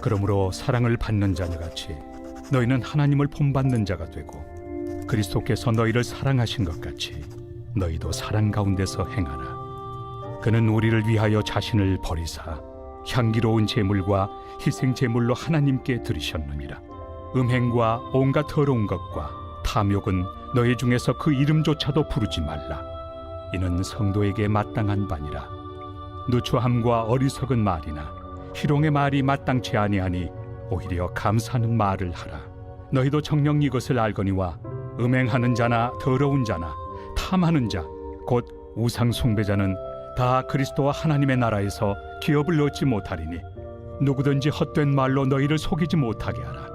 그러므로 사랑을 받는 자들같이 너희는 하나님을 본받는 자가 되고 그리스도께서 너희를 사랑하신 것 같이 너희도 사랑 가운데서 행하라. 그는 우리를 위하여 자신을 버리사 향기로운 제물과 희생 제물로 하나님께 드리셨느니라. 음행과 온갖 더러운 것과 탐욕은 너희 중에서 그 이름조차도 부르지 말라. 이는 성도에게 마땅한 바니라. 누추함과 어리석은 말이나 희롱의 말이 마땅치 아니하니 오히려 감사하는 말을 하라. 너희도 정녕 이것을 알거니와 음행하는 자나 더러운 자나 탐하는 자 곧 우상 숭배자는 다 그리스도와 하나님의 나라에서 기업을 얻지 못하리니 누구든지 헛된 말로 너희를 속이지 못하게 하라.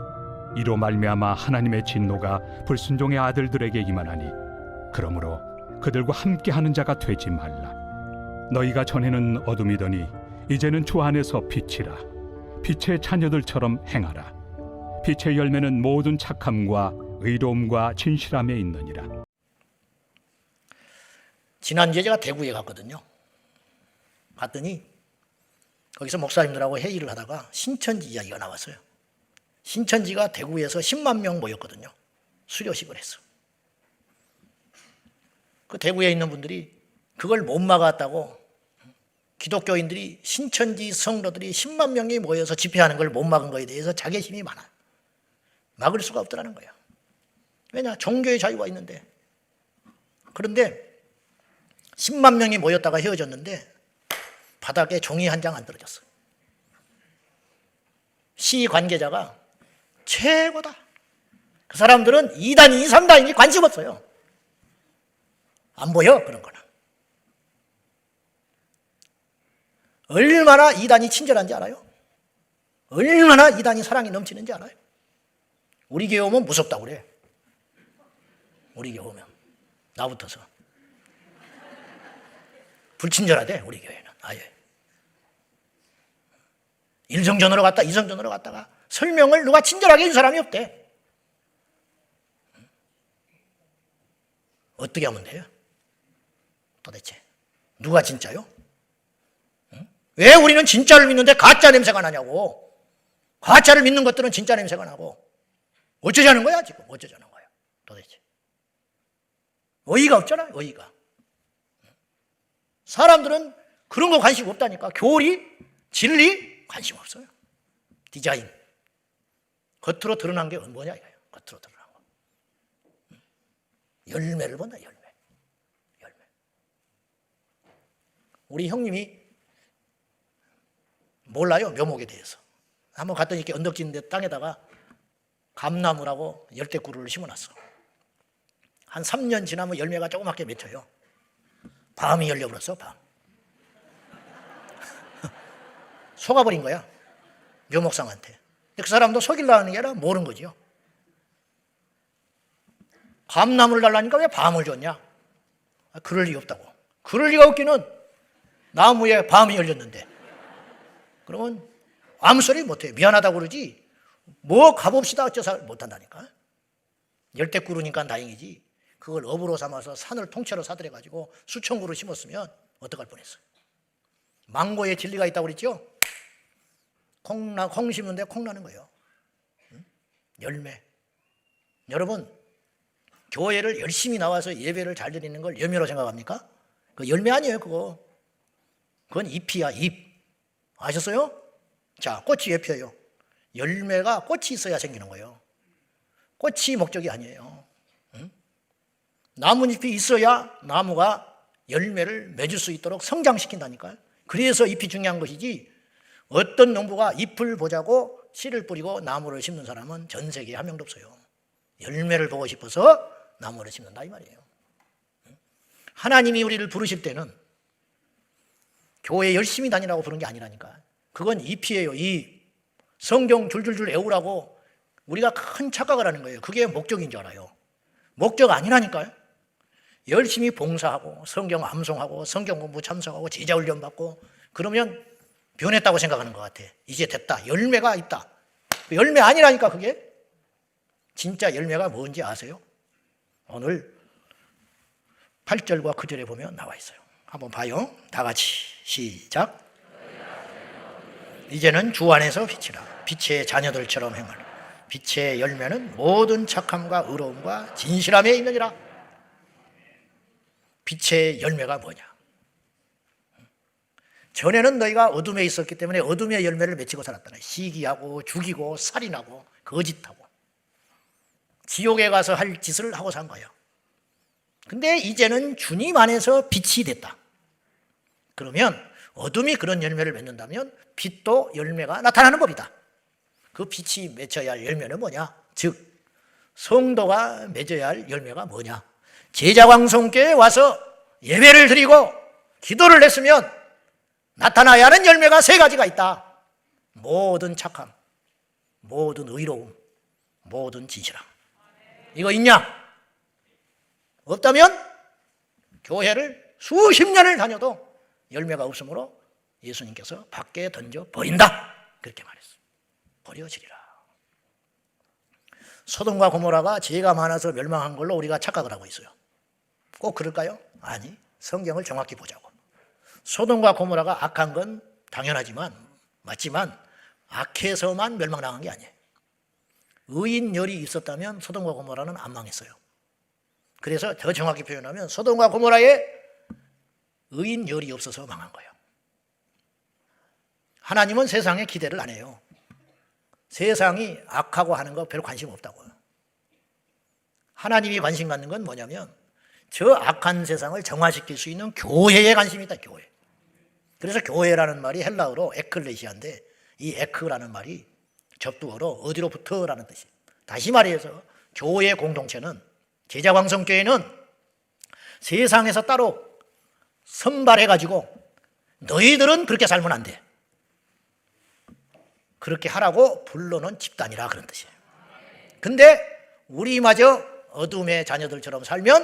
이로 말미암아 하나님의 진노가 불순종의 아들들에게 임하나니 그러므로 그들과 함께하는 자가 되지 말라. 너희가 전에는 어둠이더니 이제는 주 안에서 빛이라. 빛의 자녀들처럼 행하라. 빛의 열매는 모든 착함과 의로움과 진실함에 있느니라. 지난주에 제가 대구에 갔거든요. 갔더니 거기서 목사님들하고 회의를 하다가 신천지 이야기가 나왔어요. 신천지가 대구에서 10만 명 모였거든요. 수료식을 했어. 그 대구에 있는 분들이 그걸 못 막았다고, 기독교인들이 신천지 성도들이 10만 명이 모여서 집회하는 걸 못 막은 거에 대해서 자괴심이 많아요. 막을 수가 없더라는 거예요. 왜냐? 종교의 자유가 있는데. 그런데 10만 명이 모였다가 헤어졌는데 바닥에 종이 한 장 안 떨어졌어. 시 관계자가 최고다. 그 사람들은 2단이 3단이 관심 없어요. 안 보여, 그런 거는. 얼마나 2단이 친절한지 알아요? 얼마나 2단이 사랑이 넘치는지 알아요? 우리 교회 오면 무섭다고 그래. 우리 교회 오면. 나부터서. 불친절하대, 우리 교회는. 아예. 일성전으로 갔다 이성전으로 갔다가 설명을 누가 친절하게 해준 사람이 없대. 어떻게 하면 돼요? 도대체 누가 진짜요? 왜 우리는 진짜를 믿는데 가짜 냄새가 나냐고. 가짜를 믿는 것들은 진짜 냄새가 나고. 어쩌자는 거야 지금? 어쩌자는 거야 도대체. 어이가 없잖아, 어이가. 사람들은 그런 거 관심 없다니까. 교리, 진리 관심 없어요. 디자인. 겉으로 드러난 게 뭐냐 이거예요. 겉으로 드러난 거. 열매를 본다, 열매. 열매. 우리 형님이 몰라요, 묘목에 대해서. 한번 갔더니 이렇게 언덕 짓는 땅에다가 감나무라고 열대구루를 심어놨어. 한 3년 지나면 열매가 조그맣게 맺혀요. 밤이 열려버렸어, 밤. 속아버린 거야, 묘목상한테. 그 사람도 속이려는 게 아니라 모르는 거죠. 감나무를 달라니까 왜 밤을 줬냐? 그럴 리가 없다고. 그럴 리가 없기는 나무에 밤이 열렸는데. 그러면 아무 소리 못해요. 미안하다고 그러지 뭐 가봅시다 어쩌서 못한다니까. 열대구루니까 다행이지. 그걸 업으로 삼아서 산을 통째로 사들여가지고 수천 그루 심었으면 어떡할 뻔했어요. 망고에 진리가 있다고 그랬죠? 콩 심는데 콩 나는 거예요. 열매. 여러분, 교회를 열심히 나와서 예배를 잘 드리는 걸 열매로 생각합니까? 그 열매 아니에요, 그거. 그건 잎이야, 잎. 아셨어요? 자, 꽃이 왜 펴요? 열매가 꽃이 있어야 생기는 거예요. 꽃이 목적이 아니에요. 나뭇잎이 있어야 나무가 열매를 맺을 수 있도록 성장시킨다니까요. 그래서 잎이 중요한 것이지, 어떤 농부가 잎을 보자고 씨를 뿌리고 나무를 심는 사람은 전 세계에 한 명도 없어요. 열매를 보고 싶어서 나무를 심는다 이 말이에요. 하나님이 우리를 부르실 때는 교회 열심히 다니라고 부른 게 아니라니까. 그건 잎이에요, 잎. 성경 줄줄줄 외우라고 우리가 큰 착각을 하는 거예요. 그게 목적인 줄 알아요. 목적 아니라니까요. 열심히 봉사하고 성경 암송하고 성경 공부 참석하고 제자 훈련 받고 그러면 변했다고 생각하는 것 같아. 이제 됐다. 열매가 있다. 열매 아니라니까 그게. 진짜 열매가 뭔지 아세요? 오늘 8절과 9절에 보면 나와 있어요. 한번 봐요. 다 같이 시작. 이제는 주 안에서 빛이라. 빛의 자녀들처럼 행하라. 빛의 열매는 모든 착함과 의로움과 진실함에 있느니라. 빛의 열매가 뭐냐? 전에는 너희가 어둠에 있었기 때문에 어둠의 열매를 맺히고 살았다네. 시기하고 죽이고 살인하고 거짓하고 지옥에 가서 할 짓을 하고 산 거예요. 근데 이제는 주님 안에서 빛이 됐다. 그러면 어둠이 그런 열매를 맺는다면 빛도 열매가 나타나는 법이다. 그 빛이 맺혀야 할 열매는 뭐냐? 즉 성도가 맺어야 할 열매가 뭐냐? 제자광성교회에 와서 예배를 드리고 기도를 했으면 나타나야 하는 열매가 세 가지가 있다. 모든 착함, 모든 의로움, 모든 진실함. 이거 있냐? 없다면 교회를 수십 년을 다녀도 열매가 없으므로 예수님께서 밖에 던져 버린다. 그렇게 말했어요. 버려지리라. 소돔과 고모라가 죄가 많아서 멸망한 걸로 우리가 착각을 하고 있어요. 꼭 그럴까요? 아니, 성경을 정확히 보자고. 소돔과 고모라가 악한 건 당연하지만 맞지만 악해서만 멸망당한 게 아니에요. 의인 열이 있었다면 소돔과 고모라는 안 망했어요. 그래서 더 정확히 표현하면 소돔과 고모라에 의인 열이 없어서 망한 거예요. 하나님은 세상에 기대를 안 해요. 세상이 악하고 하는 거 별로 관심 없다고요. 하나님이 관심 갖는 건 뭐냐면 저 악한 세상을 정화시킬 수 있는 교회에 관심이 있다. 교회. 그래서 교회라는 말이 헬라어로 에클레시아인데 이 에크라는 말이 접두어로 어디로부터라는 뜻이에요. 다시 말해서 교회 공동체는 제자광성교회는 세상에서 따로 선발해가지고 너희들은 그렇게 살면 안 돼. 그렇게 하라고 불러놓은 집단이라 그런 뜻이에요. 근데 우리마저 어둠의 자녀들처럼 살면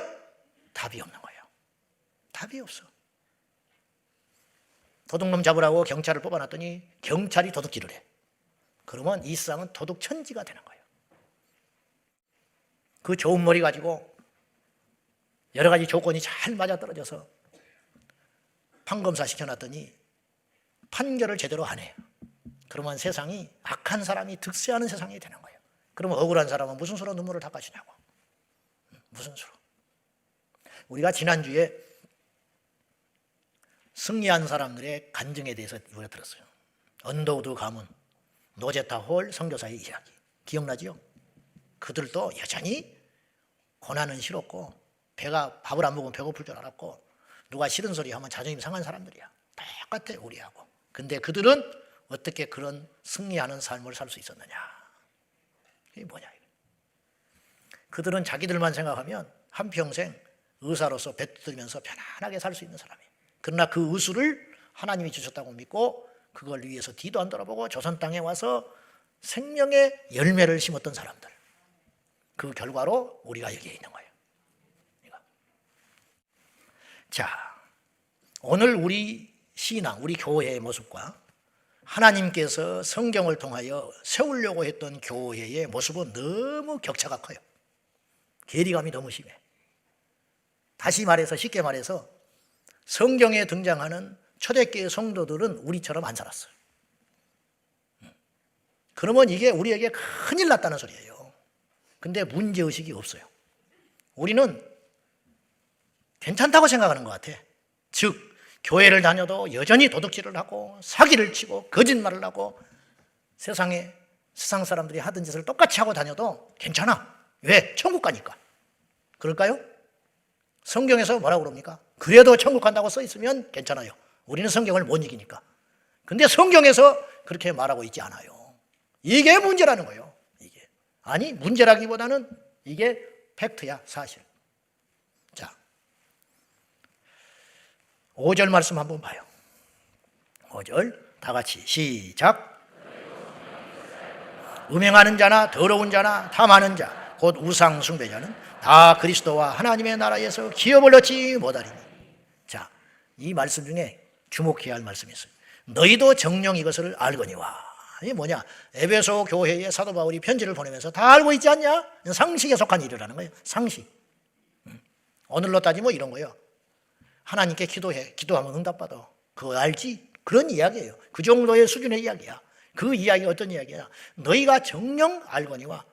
답이 없는 거예요. 답이 없어. 도둑놈 잡으라고 경찰을 뽑아놨더니 경찰이 도둑질을 해. 그러면 이 세상은 도둑천지가 되는 거예요. 그 좋은 머리 가지고 여러 가지 조건이 잘 맞아떨어져서 판검사 시켜놨더니 판결을 제대로 안 해요. 그러면 세상이 악한 사람이 득세하는 세상이 되는 거예요. 그러면 억울한 사람은 무슨 수로 눈물을 닦아주냐고. 무슨 수로. 우리가 지난주에 승리한 사람들의 간증에 대해서 우리가 들었어요. 언더우드 가문, 노제타 홀 선교사의 이야기. 기억나지요? 그들도 여전히 고난은 싫었고 배가 밥을 안 먹으면 배고플 줄 알았고 누가 싫은 소리 하면 자존심 상한 사람들이야. 똑같아 우리하고. 근데 그들은 어떻게 그런 승리하는 삶을 살 수 있었느냐. 이게 뭐냐. 그들은 자기들만 생각하면 한평생 의사로서 뱉들면서 편안하게 살 수 있는 사람이에요. 그러나 그 의수를 하나님이 주셨다고 믿고 그걸 위해서 뒤도 안 돌아보고 조선 땅에 와서 생명의 열매를 심었던 사람들. 그 결과로 우리가 여기에 있는 거예요. 자, 오늘 우리 신앙, 우리 교회의 모습과 하나님께서 성경을 통하여 세우려고 했던 교회의 모습은 너무 격차가 커요. 괴리감이 너무 심해. 다시 말해서 쉽게 말해서 성경에 등장하는 초대교회 성도들은 우리처럼 안 살았어요. 그러면 이게 우리에게 큰일 났다는 소리예요. 근데 문제의식이 없어요. 우리는 괜찮다고 생각하는 것 같아. 즉 교회를 다녀도 여전히 도둑질을 하고 사기를 치고 거짓말을 하고 세상에 세상 사람들이 하던 짓을 똑같이 하고 다녀도 괜찮아. 왜? 천국 가니까. 그럴까요? 성경에서 뭐라고 그럽니까? 그래도 천국 간다고 써 있으면 괜찮아요. 우리는 성경을 못 이기니까. 근데 성경에서 그렇게 말하고 있지 않아요. 이게 문제라는 거예요. 이게. 아니 문제라기보다는 이게 팩트야. 사실. 자, 5절 말씀 한번 봐요. 5절 다 같이 시작. 음행하는 자나 더러운 자나 탐하는 자 곧 우상 숭배자는 다 그리스도와 하나님의 나라에서 기업을 얻지 못하리니. 자, 이 말씀 중에 주목해야 할 말씀이 있어요. 너희도 정녕 이것을 알거니와. 이게 뭐냐? 에베소 교회에 사도 바울이 편지를 보내면서 다 알고 있지 않냐? 상식에 속한 일이라는 거예요. 상식. 오늘로 따지면 이런 거예요. 하나님께 기도해. 기도하면 응답받아. 그거 알지? 그런 이야기예요. 그 정도의 수준의 이야기야. 그 이야기가 어떤 이야기야? 너희가 정령 알거니와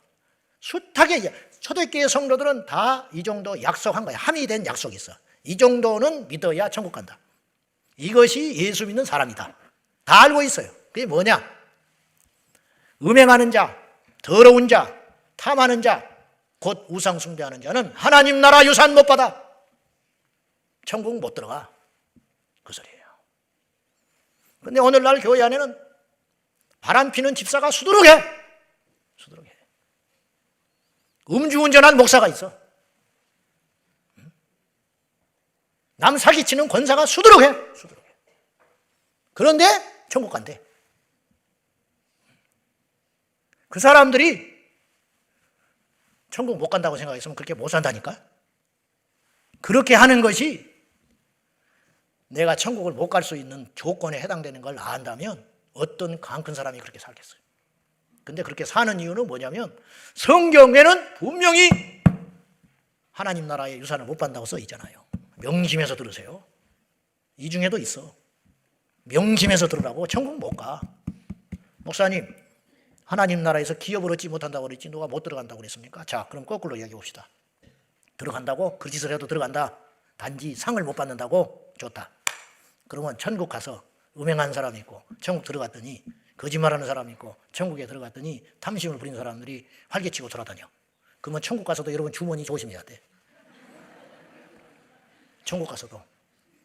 숱하게, 초대교회 성도들은 다 이 정도 약속한 거야. 함의된 약속이 있어. 이 정도는 믿어야 천국 간다. 이것이 예수 믿는 사람이다. 다 알고 있어요. 그게 뭐냐? 음행하는 자, 더러운 자, 탐하는 자, 곧 우상 숭배하는 자는 하나님 나라 유산 못 받아. 천국 못 들어가. 그 소리예요. 근데 오늘날 교회 안에는 바람 피는 집사가 수두룩해. 수두룩해. 음주운전한 목사가 있어. 남 사기치는 권사가 수두룩해. 수두룩해. 그런데 천국 간대. 그 사람들이 천국 못 간다고 생각했으면 그렇게 못 산다니까. 그렇게 하는 것이 내가 천국을 못 갈 수 있는 조건에 해당되는 걸 안다면 어떤 강 큰 사람이 그렇게 살겠어요. 근데 그렇게 사는 이유는 뭐냐면 성경에는 분명히 하나님 나라의 유산을 못 받는다고 써 있잖아요. 명심해서 들으세요. 이 중에도 있어. 명심해서 들으라고. 천국 못 가. 목사님, 하나님 나라에서 기업을 얻지 못한다고 그랬지 누가 못 들어간다고 그랬습니까? 자, 그럼 거꾸로 이야기해 봅시다. 들어간다고? 그 짓을 해도 들어간다. 단지 상을 못 받는다고? 좋다. 그러면 천국 가서 음행한 사람이 있고 천국 들어갔더니 거짓말하는 사람이 있고 천국에 들어갔더니 탐심을 부리는 사람들이 활개치고 돌아다녀. 그러면 천국 가서도 여러분 주머니 조심해야 돼. 천국 가서도.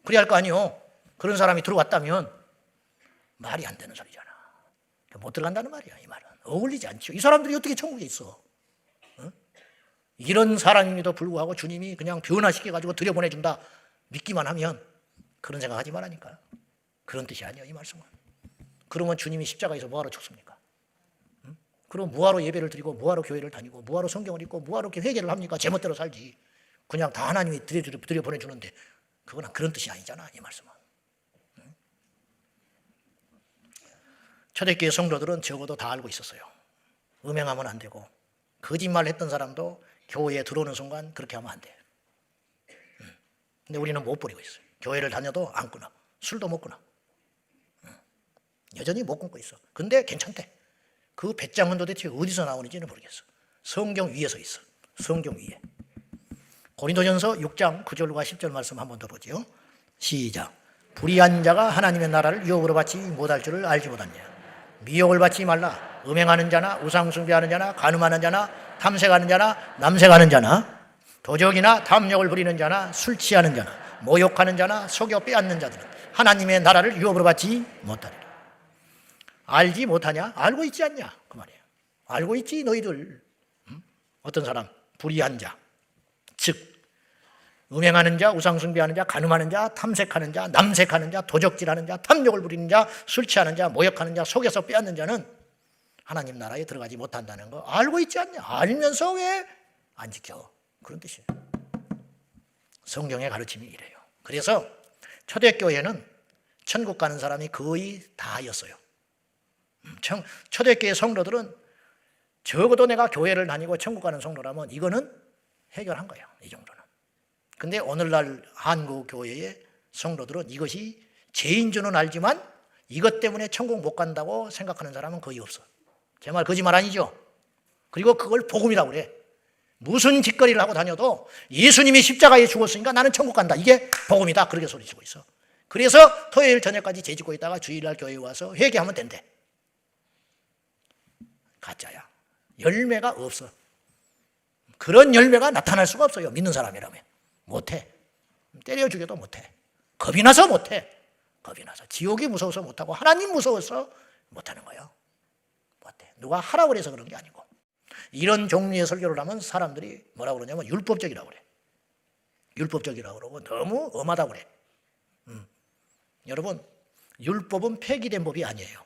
그래야 할 거 아니요. 그런 사람이 들어왔다면 말이 안 되는 소리잖아. 못 들어간다는 말이야. 이 말은 어울리지 않죠. 이 사람들이 어떻게 천국에 있어? 어? 이런 사람임에도 불구하고 주님이 그냥 변화시켜가지고 들여보내준다 믿기만 하면 그런 생각하지 말라니까. 그런 뜻이 아니야 이 말씀은. 그러면 주님이 십자가에서 뭐하러 죽습니까? 응? 그럼 뭐하러 예배를 드리고 뭐하러 교회를 다니고 뭐하러 성경을 읽고 뭐하러 이렇게 회개를 합니까? 제멋대로 살지. 그냥 다 하나님이 들여보내주는데 그건 그런 뜻이 아니잖아 이 말씀은. 응? 초대교회 성도들은 적어도 다 알고 있었어요. 음행하면 안 되고 거짓말 했던 사람도 교회에 들어오는 순간 그렇게 하면 안 돼. 근데 우리는 못 버리고 있어요. 교회를 다녀도 안 끊어. 술도 못 끊어. 여전히 못 끊고 있어. 근데 괜찮대. 그 배짱은 도대체 어디서 나오는지는 모르겠어. 성경 위에서 있어. 성경 위에. 고린도전서 6장 9절과 10절 말씀 한 번 더 보죠. 시작. 불의한 자가 하나님의 나라를 유혹으로 받지 못할 줄을 알지 못하냐. 미혹을 받지 말라. 음행하는 자나 우상 숭배하는 자나 간음하는 자나 탐색하는 자나 남색하는 자나 도적이나 탐욕을 부리는 자나 술 취하는 자나 모욕하는 자나 속여 빼앗는 자들은 하나님의 나라를 유혹으로 받지 못하리라. 알지 못하냐? 알고 있지 않냐? 그 말이에요. 알고 있지 너희들. 어떤 사람? 불의한 자, 즉 음행하는 자, 우상 숭배하는 자, 간음하는 자, 탐색하는 자, 남색하는 자, 도적질하는 자, 탐욕을 부리는 자, 술 취하는 자, 모욕하는 자, 속여서 빼앗는 자는 하나님 나라에 들어가지 못한다는 거 알고 있지 않냐? 알면서 왜 안 지켜? 그런 뜻이에요. 성경의 가르침이 이래요. 그래서 초대교회는 천국 가는 사람이 거의 다였어요. 초대교회 성도들은 적어도 내가 교회를 다니고 천국 가는 성도라면 이거는 해결한 거예요. 이 정도는. 근데 오늘날 한국 교회의 성도들은 이것이 죄인 줄은 알지만 이것 때문에 천국 못 간다고 생각하는 사람은 거의 없어. 제 말 거짓말 아니죠? 그리고 그걸 복음이라고 그래. 무슨 짓거리를 하고 다녀도 예수님이 십자가에 죽었으니까 나는 천국 간다. 이게 복음이다. 그렇게 소리치고 있어. 그래서 토요일 저녁까지 재짓고 있다가 주일날 교회에 와서 회개하면 된대. 가짜야. 열매가 없어. 그런 열매가 나타날 수가 없어요. 믿는 사람이라면. 못해. 때려 죽여도 못해. 겁이 나서 못해. 겁이 나서. 지옥이 무서워서 못하고 하나님 무서워서 못하는 거예요. 못해. 누가 하라고 그래서 그런 게 아니고. 이런 종류의 설교를 하면 사람들이 뭐라고 그러냐면 율법적이라고 그래. 율법적이라고 그러고 너무 엄하다고 그래. 여러분, 율법은 폐기된 법이 아니에요.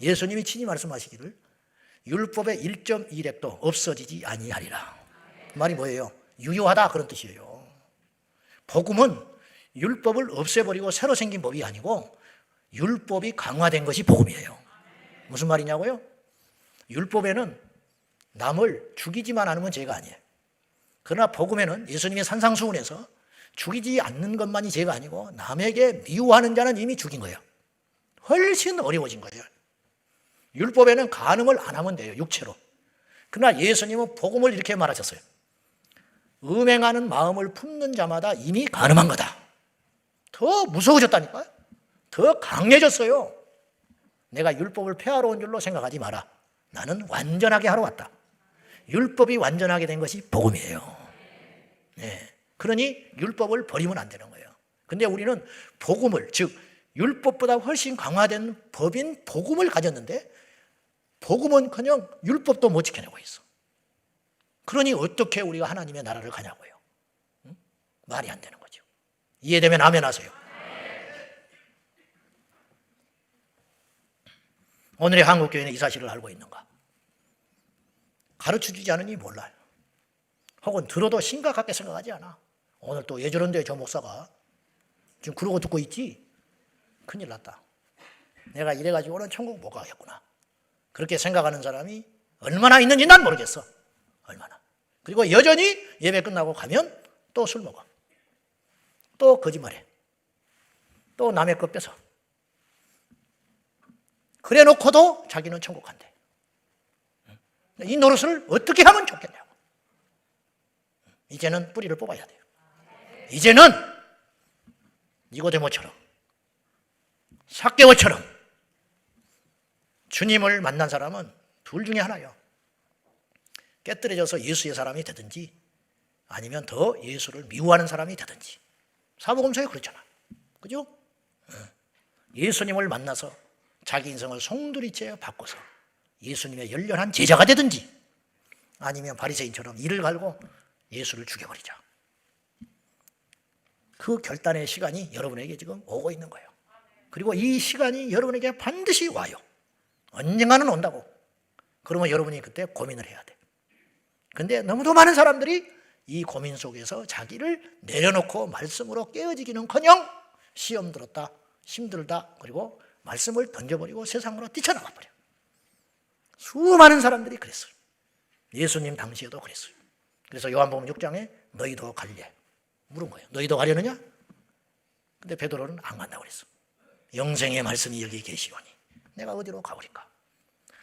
예수님이 친히 말씀하시기를 율법의 1.1획도 없어지지 아니하리라. 말이 뭐예요? 유효하다 그런 뜻이에요. 복음은 율법을 없애버리고 새로 생긴 법이 아니고 율법이 강화된 것이 복음이에요. 무슨 말이냐고요? 율법에는 남을 죽이지만 않으면 죄가 아니에요. 그러나 복음에는 예수님의 산상수훈에서 죽이지 않는 것만이 죄가 아니고 남에게 미워하는 자는 이미 죽인 거예요. 훨씬 어려워진 거예요. 율법에는 간음을 안 하면 돼요, 육체로. 그러나 예수님은 복음을 이렇게 말하셨어요. 음행하는 마음을 품는 자마다 이미 간음한 거다. 더 무서워졌다니까요. 더 강해졌어요. 내가 율법을 폐하러 온 줄로 생각하지 마라. 나는 완전하게 하러 왔다. 율법이 완전하게 된 것이 복음이에요. 네. 그러니 율법을 버리면 안 되는 거예요. 근데 우리는 복음을, 즉 율법보다 훨씬 강화된 법인 복음을 가졌는데 복음은커녕 율법도 못 지켜내고 있어. 그러니 어떻게 우리가 하나님의 나라를 가냐고요. 응? 말이 안 되는 거죠. 이해되면 아멘 하세요. 오늘의 한국교회는 이 사실을 알고 있는가? 가르쳐주지 않으니 몰라요. 혹은 들어도 심각하게 생각하지 않아. 오늘 또 왜 저런데 저 목사가 지금 그러고 듣고 있지? 큰일 났다. 내가 이래가지고는 천국 못 가겠구나. 그렇게 생각하는 사람이 얼마나 있는지 난 모르겠어. 얼마나. 그리고 여전히 예배 끝나고 가면 또 술 먹어. 또 거짓말해. 또 남의 것 뺏어. 그래 놓고도 자기는 천국 간대. 이 노릇을 어떻게 하면 좋겠냐고. 이제는 뿌리를 뽑아야 돼요. 이제는 니고데모처럼, 삭개오처럼 주님을 만난 사람은 둘 중에 하나예요. 깨뜨려져서 예수의 사람이 되든지 아니면 더 예수를 미워하는 사람이 되든지. 사복음서에 그렇잖아. 그죠? 예수님을 만나서 자기 인생을 송두리째 바꿔서 예수님의 열렬한 제자가 되든지 아니면 바리새인처럼 이를 갈고 예수를 죽여버리자. 그 결단의 시간이 여러분에게 지금 오고 있는 거예요. 그리고 이 시간이 여러분에게 반드시 와요. 언젠가는 온다고. 그러면 여러분이 그때 고민을 해야 돼. 근데 너무도 많은 사람들이 이 고민 속에서 자기를 내려놓고 말씀으로 깨어지기는커녕 시험 들었다, 힘들다, 그리고 말씀을 던져버리고 세상으로 뛰쳐나가 버려. 수많은 사람들이 그랬어요. 예수님 당시에도 그랬어요. 그래서 요한복음 6장에 너희도 갈래? 물은 거예요. 너희도 가려느냐? 근데 베드로는 안 간다고 그랬어. 영생의 말씀이 여기 계시오니 내가 어디로 가버릴까?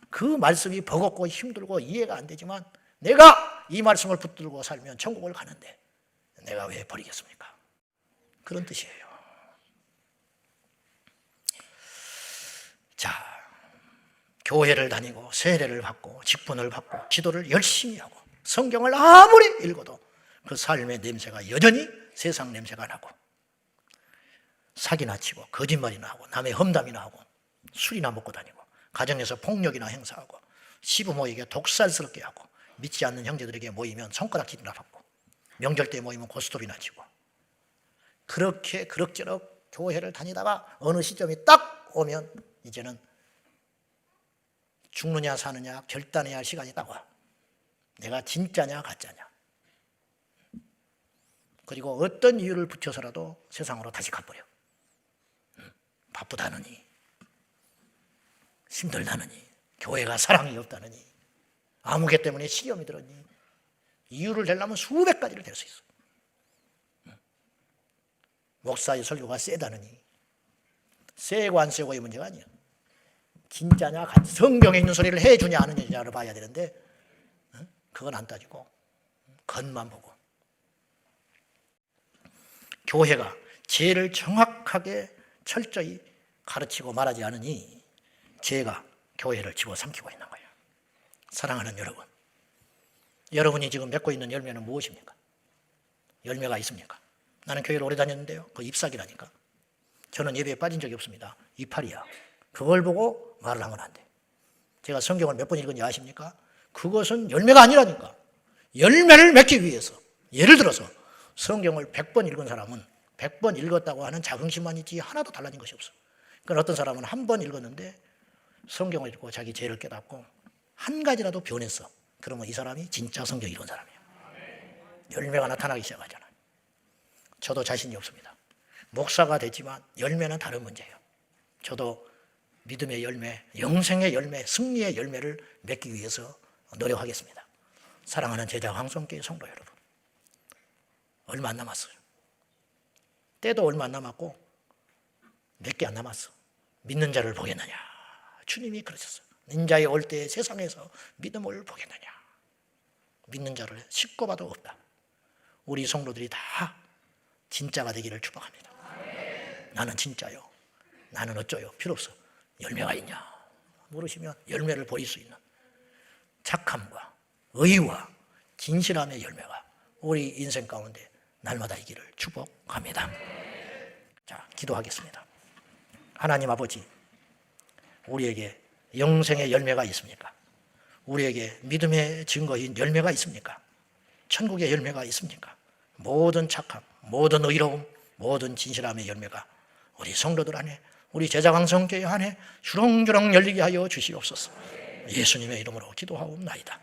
그 말씀이 버겁고 힘들고 이해가 안 되지만 내가 이 말씀을 붙들고 살면 천국을 가는데 내가 왜 버리겠습니까? 그런 뜻이에요. 자, 교회를 다니고 세례를 받고 직분을 받고 기도를 열심히 하고 성경을 아무리 읽어도 그 삶의 냄새가 여전히 세상 냄새가 나고 사기나 치고 거짓말이나 하고 남의 험담이나 하고 술이나 먹고 다니고 가정에서 폭력이나 행사하고 시부모에게 독살스럽게 하고 믿지 않는 형제들에게 모이면 손가락질이나 받고 명절 때 모이면 고스톱이나 치고 그렇게 그럭저럭 교회를 다니다가 어느 시점이 딱 오면 이제는 죽느냐 사느냐 결단해야 할 시간이 딱 와. 내가 진짜냐 가짜냐. 그리고 어떤 이유를 붙여서라도 세상으로 다시 가버려. 바쁘다느니 힘들다느니 교회가 사랑이 없다느니 아무개 때문에 시험이 들었니 이유를 대려면 수백 가지를 댈 수 있어. 목사의 설교가 세다느니 세고 안 세고의 문제가 아니야. 진짜냐 가짜 성경에 있는 소리를 해주냐 안 해주냐를 봐야 되는데 그건 안 따지고 겉만 보고 교회가 죄를 정확하게 철저히 가르치고 말하지 않으니 죄가 교회를 집어삼키고 있는 거예요. 사랑하는 여러분, 여러분이 지금 맺고 있는 열매는 무엇입니까? 열매가 있습니까? 나는 교회를 오래 다녔는데요. 그 잎사귀라니까. 저는 예배에 빠진 적이 없습니다. 이파리야. 그걸 보고 말을 하면 안 돼. 제가 성경을 몇 번 읽은지 아십니까? 그것은 열매가 아니라니까. 열매를 맺기 위해서. 예를 들어서 성경을 100번 읽은 사람은 100번 읽었다고 하는 자긍심만 있지 하나도 달라진 것이 없어. 그러니까 어떤 사람은 한 번 읽었는데 성경을 읽고 자기 죄를 깨닫고 한 가지라도 변했어. 그러면 이 사람이 진짜 성경 읽은 사람이에요. 열매가 나타나기 시작하잖아요. 저도 자신이 없습니다. 목사가 됐지만 열매는 다른 문제예요. 저도 믿음의 열매, 영생의 열매, 승리의 열매를 맺기 위해서 노력하겠습니다. 사랑하는 제자 황성교회 성도 여러분, 얼마 안 남았어요. 때도 얼마 안 남았고 몇 개 안 남았어. 믿는 자를 보겠느냐. 주님이 그러셨어요. 인자의 올 때 세상에서 믿음을 보겠느냐. 믿는 자를 쉽고 봐도 없다. 우리 성도들이 다 진짜가 되기를 축복합니다. 나는 진짜요. 나는 어쩌요. 필요 없어. 열매가 있냐 물으시면 열매를 보일 수 있는 착함과 의와 진실함의 열매가 우리 인생 가운데 날마다 있기를 축복합니다. 자, 기도하겠습니다. 하나님 아버지, 우리에게 영생의 열매가 있습니까? 우리에게 믿음의 증거인 열매가 있습니까? 천국의 열매가 있습니까? 모든 착함, 모든 의로움, 모든 진실함의 열매가 우리 성도들 안에, 우리 제자강성교회 안에 주렁주렁 열리게 하여 주시옵소서. 예수님의 이름으로 기도하옵나이다.